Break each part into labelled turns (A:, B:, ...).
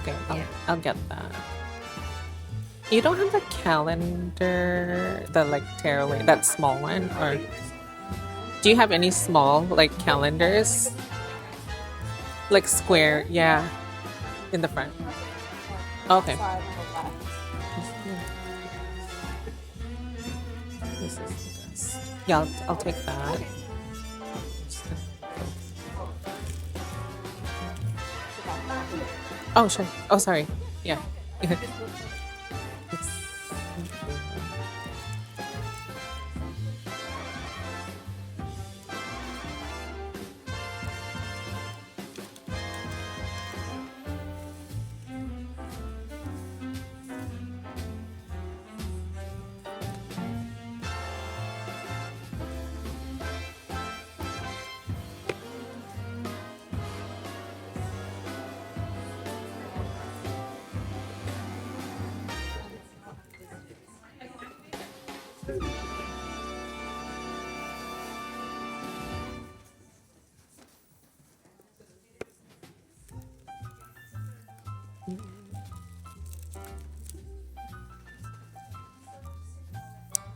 A: Okay, I'll get that. You don't have the calendar, the like tearaway, that small one, or do you have any small like calendars, like square? Yeah, in the front. Okay. This is the best. Yeah, I'll take that. Oh, sure. Oh, sorry. Yeah. It's-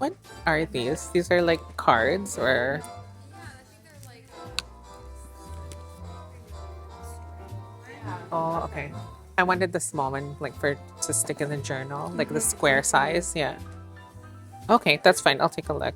A: What are these? These are like cards or oh, okay. I wanted the small one like for to stick in the journal, like the square size. Yeah. Okay, that's fine. I'll take a look.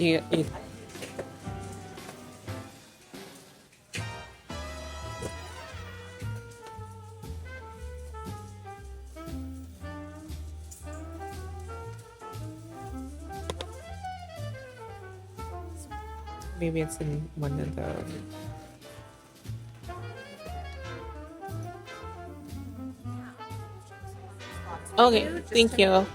A: You maybe it's in one of those. Okay, thank you.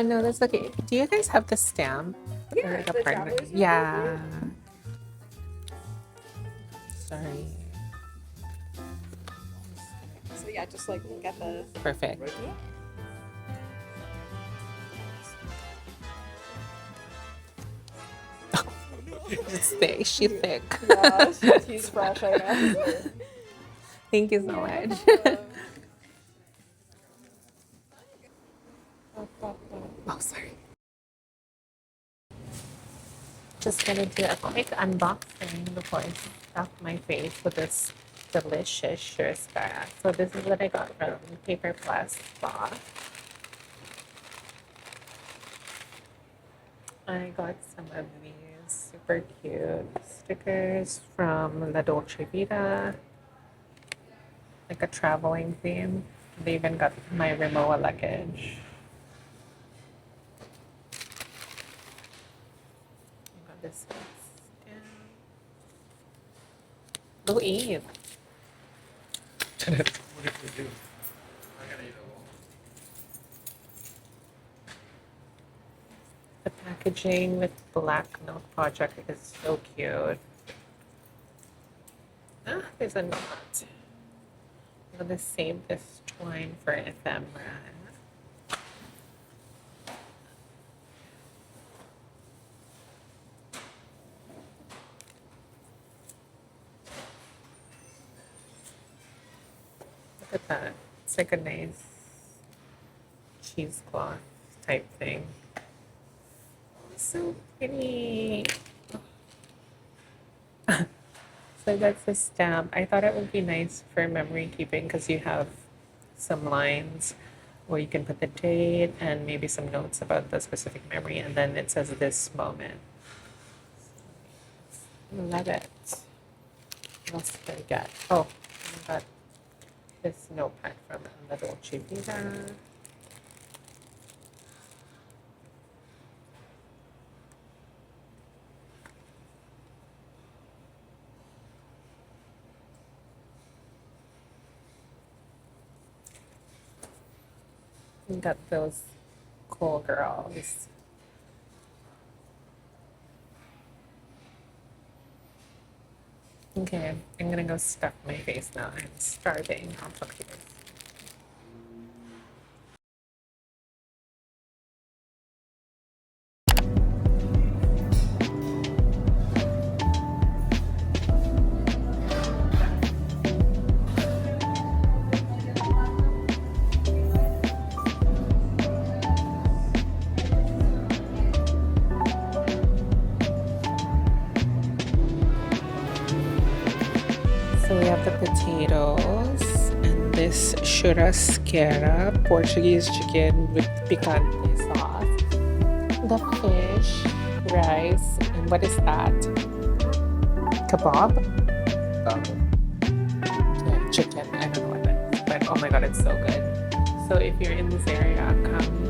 A: No, that's okay. Do you guys have the stamp? Or the partner? Yeah. Sorry.
B: So yeah, just like get the
A: Perfect. Just thick. She's thick.
B: yeah, he's fresh, I guess.
A: Thank you so much. Oh, sorry. Just gonna do a quick unboxing before I stuff my face with this delicious Churrasquiera. So this is what I got from Paper Plus Spa. I got some of these super cute stickers from La Dolce Vita, like a traveling theme. They even got my Rimowa luggage. I got this stamp. Louise.
C: What did we do?
A: The packaging with Black Milk Project is so cute. Ah, there's a knot. I'm gonna save this twine for ephemera. with that. It's like a nice cheesecloth type thing. So pretty. So that's a stamp. I thought it would be nice for memory keeping because you have some lines where you can put the date and maybe some notes about the specific memory, and then it says this moment. Love it. What else did I get? Oh, I got this notepad from La Dolce Vita. We got those cool girls. Okay, I'm gonna go stuff my face now. I'm starving. I'll talk to you guys. So we have the potatoes and this churrasqueira, Portuguese chicken with picante sauce. The fish, rice, and what is that? Kebab? Yeah, chicken. I don't know what that is, but oh my god, it's so good. So if you're in this area, come